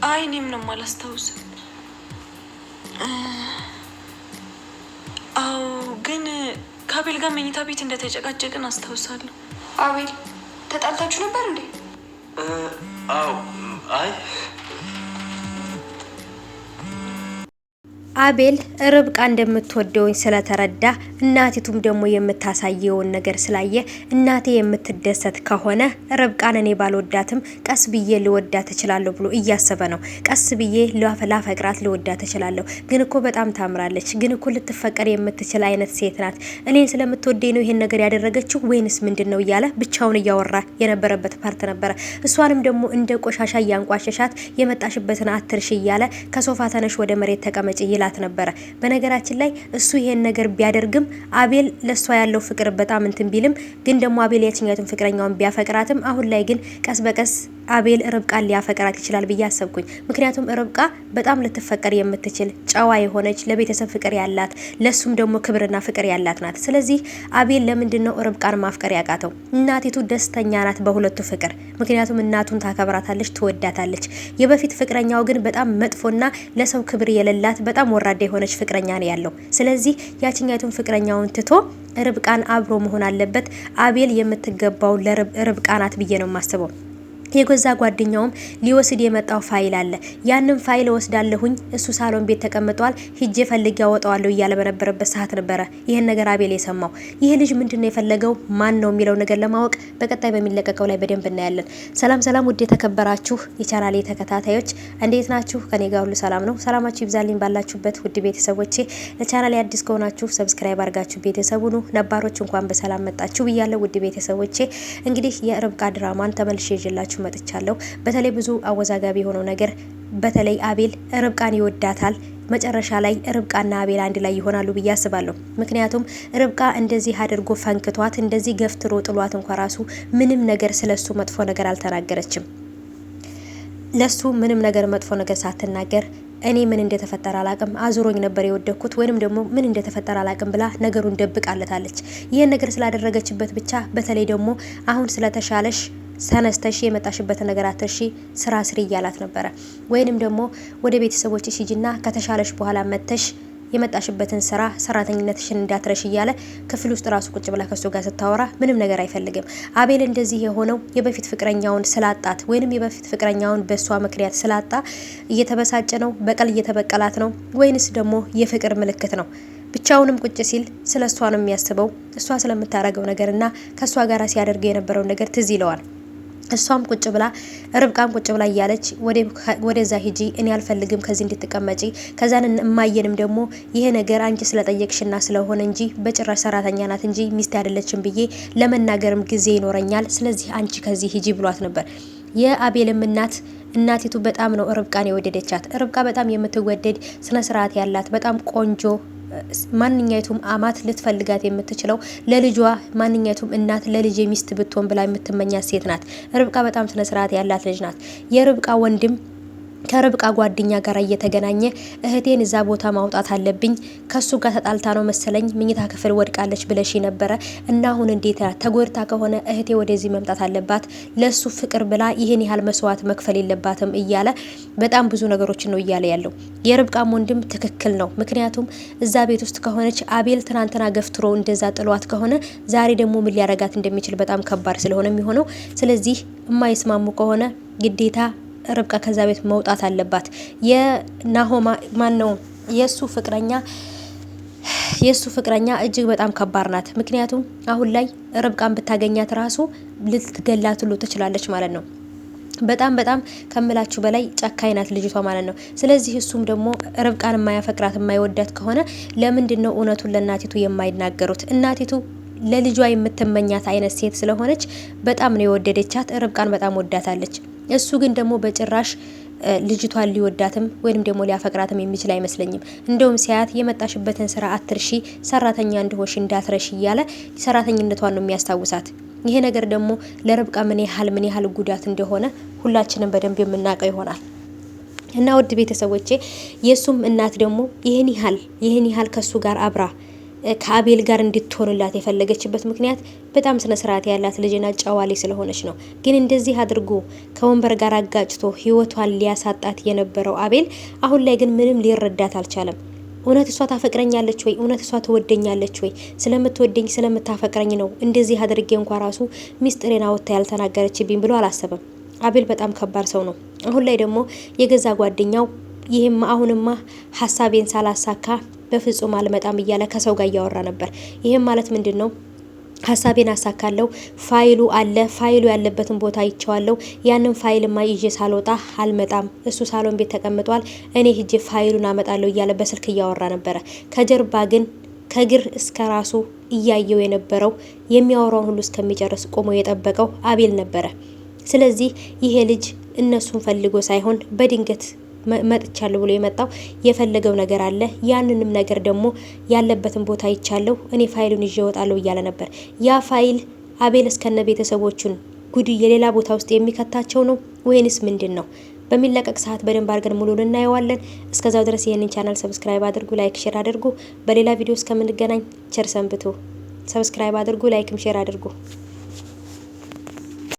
አይ እኔም ነው የማላስታውሰው። አዎ ግን ከአቤል ጋር መኝታ ቤት እንደተጨቃጨቅን አስታውሳለሁ። አቤል ተጣልታችሁ ነበር እንዴ? አዎ። አይ አቤል ርብቃ እንደምትወደውኝ ስለተረዳ እናቲቱም ደግሞ የምታሳየውን ነገር ስላየ እናቴ የምትደሰት ከሆነ ርብቃን እኔ ባልወዳትም ቀስ ብዬ ልወዳት እችላለሁ ብሎ እያሰበ ነው። ቀስ ብዬ ላፈቅራት ልወዳት እችላለሁ። ግን እኮ በጣም ታምራለች። ግን እኮ ልትፈቀር የምትችል አይነት ሴት ናት። እኔን ስለምትወደኝ ነው ይሄን ነገር ያደረገችው ወይንስ ምንድነው እያለ ብቻውን እያወራ የነበረበት ፓርት ነበረ። እሷንም ደግሞ እንደ ቆሻሻ እያንቋሸሻት የመጣሽበትን አትርሽ እያለ ከሶፋ ተነሽ ወደ መሬት ተቀመጭ ይላል ነበረ። በነገራችን ላይ እሱ ይሄን ነገር ቢያደርግም አቤል ለሷ ያለው ፍቅር በጣም እንትን ቢልም ግን ደግሞ አቤል ያችኛቱን ፍቅረኛውን ቢያፈቅራትም አሁን ላይ ግን ቀስ በቀስ አቤል ርብቃን ሊያፈቅራት ይችላል ብዬ አሰብኩኝ። ምክንያቱም ርብቃ በጣም ልትፈቀር የምትችል ጨዋ የሆነች ለቤተሰብ ፍቅር ያላት ለሱም ደግሞ ክብርና ፍቅር ያላት ናት። ስለዚህ አቤል ለምንድነው ርብቃን ማፍቀር ያቃተው? እናቲቱ ደስተኛ ናት በሁለቱ ፍቅር። ምክንያቱም እናቱን ታከብራታለች፣ ትወዳታለች። የበፊት ፍቅረኛው ግን በጣም መጥፎና ለሰው ክብር የሌላት በጣም ወራዳ የሆነች ፍቅረኛ ነው ያለው። ስለዚህ ያችኛቱን ፍቅረኛውን ትቶ ርብቃን አብሮ መሆን አለበት። አቤል የምትገባው ለርብቃ ናት ብዬ ነው የማስበው። የገዛ ጓደኛውም ሊወስድ የመጣው ፋይል አለ። ያንን ፋይል ወስዳለሁኝ እሱ ሳሎን ቤት ተቀምጧል ሂጄ ፈልጌ ያወጣዋለሁ እያለ በነበረበት ሰዓት ነበረ ይሄን ነገር አቤል የሰማው። ይሄ ልጅ ምንድነው የፈለገው ማን ነው የሚለው ነገር ለማወቅ በቀጣይ በሚለቀቀው ላይ በደንብ እናያለን። ሰላም ሰላም፣ ውድ የተከበራችሁ የቻናሌ ተከታታዮች እንዴት ናችሁ? ከኔ ጋር ሁሉ ሰላም ነው። ሰላማችሁ ይብዛልኝ ባላችሁበት ውድ ቤተሰቦቼ። ለቻናሌ አዲስ ከሆናችሁ ሰብስክራይብ አድርጋችሁ ቤተሰቡ ነው፣ ነባሮች እንኳን በሰላም መጣችሁ ብያለሁ። ውድ ቤተሰቦቼ እንግዲህ የርብቃ ድራማን ተመልሼ ይዤላችሁ መጥቻለሁ። በተለይ ብዙ አወዛጋቢ የሆነው ነገር በተለይ አቤል ርብቃን ይወዳታል። መጨረሻ ላይ ርብቃና አቤል አንድ ላይ ይሆናሉ ብዬ አስባለሁ። ምክንያቱም ርብቃ እንደዚህ አድርጎ ፈንክቷት እንደዚህ ገፍትሮ ጥሏት እንኳን ራሱ ምንም ነገር ስለሱ መጥፎ ነገር አልተናገረችም። ለሱ ምንም ነገር መጥፎ ነገር ሳትናገር እኔ ምን እንደተፈጠረ አላቅም አዙሮኝ ነበር የወደኩት ወይንም ደግሞ ምን እንደተፈጠረ አላቅም ብላ ነገሩን ደብቃለታለች። ይሄን ነገር ስላደረገችበት ብቻ በተለይ ደግሞ አሁን ስለተሻለሽ ሰነስተሽ የመጣሽበት ነገር አትርሺ፣ ስራ ስሪ እያላት ነበረ። ወይንም ደግሞ ወደ ቤተሰቦችሽ ሂጂና ከተሻለሽ በኋላ መተሽ የመጣሽበትን ስራ ሰራተኝነትሽን እንዳትረሽ እያለ ክፍል ውስጥ ራሱ ቁጭ ብላ ከሱ ጋር ስታወራ ምንም ነገር አይፈልግም። አቤል እንደዚህ የሆነው የበፊት ፍቅረኛውን ስላጣት ወይንም የበፊት ፍቅረኛውን በሷ ምክንያት ስላጣ እየተበሳጨ ነው፣ በቀል እየተበቀላት ነው፣ ወይንስ ደግሞ የፍቅር ምልክት ነው? ብቻውንም ቁጭ ሲል ስለ እሷ ነው የሚያስበው። እሷ ስለምታረገው ነገርና ከሷ ጋር ሲያደርገው የነበረው ነገር ትዝ ይለዋል። እሷም ቁጭ ብላ ርብቃም ቁጭ ብላ እያለች ወደዛ ሂጂ እኔ አልፈልግም ከዚህ እንድትቀመጪ ከዛን እማየንም ደግሞ ይሄ ነገር አንቺ ስለጠየቅሽና ስለሆነ እንጂ በጭራሽ ሰራተኛ ናት እንጂ ሚስት አይደለችም ብዬ ለመናገርም ጊዜ ይኖረኛል። ስለዚህ አንቺ ከዚህ ሂጂ ብሏት ነበር። የአቤልም እናቲቱ በጣም ነው ርብቃን የወደደቻት። ርብቃ በጣም የምትወደድ ስነ ስርዓት ያላት በጣም ቆንጆ ማንኛይቱም አማት ልትፈልጋት የምትችለው ለልጇ ማንኛይቱም እናት ለልጅ ሚስት ብትሆን ብላ የምትመኛት ሴት ናት። ርብቃ በጣም ስነ ስርዓት ያላት ልጅ ናት። የርብቃ ወንድም ከርብቃ ጓደኛ ጋር እየተገናኘ እህቴን እዛ ቦታ ማውጣት አለብኝ ከሱ ጋር ተጣልታ ነው መሰለኝ ምኝታ ክፍል ወድቃለች ብለሽ ነበረ እና አሁን እንዴት ተጎድታ ከሆነ እህቴ ወደዚህ መምጣት አለባት ለሱ ፍቅር ብላ ይሄን ያህል መስዋዕት መክፈል የለባትም እያለ በጣም ብዙ ነገሮችን ነው እያለ ያለው። የርብቃም ወንድም ትክክል ነው። ምክንያቱም እዛ ቤት ውስጥ ከሆነች አቤል ትናንትና ገፍትሮ እንደዛ ጥሏት ከሆነ ዛሬ ደግሞ ምን ሊያረጋት እንደሚችል በጣም ከባድ ስለሆነ የሚሆነው። ስለዚህ የማይስማሙ ከሆነ ግዴታ ርብቃ ከዛ ቤት መውጣት አለባት። የናሆማ ማን ነው የሱ ፍቅረኛ እጅግ በጣም ከባድ ናት። ምክንያቱም አሁን ላይ ርብቃን ብታገኛት ራሱ ልትገላት ሁሉ ትችላለች ማለት ነው። በጣም ከምላችሁ በላይ ጨካኝ ናት ልጅቷ ማለት ነው። ስለዚህ እሱም ደግሞ ርብቃን የማያፈቅራት የማይወዳት ከሆነ ለምንድነው እውነቱን ለእናቲቱ የማይናገሩት? እናቲቱ ለልጇ የምትመኛት አይነት ሴት ስለሆነች በጣም ነው የወደደቻት። ርብቃን በጣም ወዳታለች። እሱ ግን ደግሞ በጭራሽ ልጅቷን ሊወዳትም ወይንም ደግሞ ሊያፈቅራትም የሚችል አይመስለኝም። እንደውም ሲያት የመጣሽበትን ስራ አትርሺ፣ ሰራተኛ እንደሆንሽ እንዳትረሺ እያለ ሰራተኝነቷን ነው የሚያስታውሳት። ይሄ ነገር ደግሞ ለርብቃ ምን ያህል ጉዳት እንደሆነ ሁላችንም በደንብ የምናውቀው ይሆናል። እና ውድ ቤተሰቦቼ የሱም እናት ደግሞ ይሄን ያህል ከሱ ጋር አብራ ከአቤል ጋር እንድትሆንላት የፈለገችበት ምክንያት በጣም ስነ ስርዓት ያላት ልጅና ጨዋሌ ስለሆነች ነው። ግን እንደዚህ አድርጎ ከወንበር ጋር አጋጭቶ ህይወቷን ሊያሳጣት የነበረው አቤል አሁን ላይ ግን ምንም ሊረዳት አልቻለም። እውነት እሷ ታፈቅረኛለች ወይ? እውነት እሷ ትወደኛለች ወይ? ስለምትወደኝ ስለምታፈቅረኝ ነው እንደዚህ አድርጌ እንኳን ራሱ ሚስጥሬን አወጣ ያልተናገረችብኝ ብሎ አላሰበም። አቤል በጣም ከባድ ሰው ነው። አሁን ላይ ደግሞ የገዛ ጓደኛው ይሄማ አሁንማ ሀሳቤን ሳላሳካ በፍጹም አልመጣም እያለ ከሰው ጋር እያወራ ነበር። ይሄም ማለት ምንድነው? ሀሳቤን አሳካለሁ፣ ፋይሉ አለ፣ ፋይሉ ያለበትን ቦታ አይቼዋለሁ። ያንን ፋይልማ ይዤ ሳልወጣ አልመጣም። እሱ ሳሎን ቤት ተቀምጧል፣ እኔ ሂጄ ፋይሉን አመጣለሁ እያለ በስልክ እያወራ ነበረ። ከጀርባ ግን ከግር እስከ ራሱ እያየው የነበረው የሚያወራውን ሁሉ እስከሚጨርስ ቆሞ የጠበቀው አቤል ነበረ። ስለዚህ ይሄ ልጅ እነሱን ፈልጎ ሳይሆን በድንገት መጥቻለሁ ብሎ የመጣው የፈለገው ነገር አለ። ያንንም ነገር ደግሞ ያለበትን ቦታ ይቻለሁ፣ እኔ ፋይሉን ይዤ እወጣለሁ እያለ ነበር። ያ ፋይል አቤል እስከነ ቤተሰቦቹን ጉድ የሌላ ቦታ ውስጥ የሚከታቸው ነው ወይንስ ምንድን ነው? በሚለቀቅ ሰዓት በደንብ አድርገን ሙሉን እናየዋለን። እስከዛው ድረስ ይህንን ቻናል ሰብስክራይብ አድርጉ፣ ላይክ ሼር አድርጉ። በሌላ ቪዲዮ እስከምንገናኝ ቸር ሰንብቱ። ሰብስክራይብ አድርጉ፣ ላይክም ሼር አድርጉ።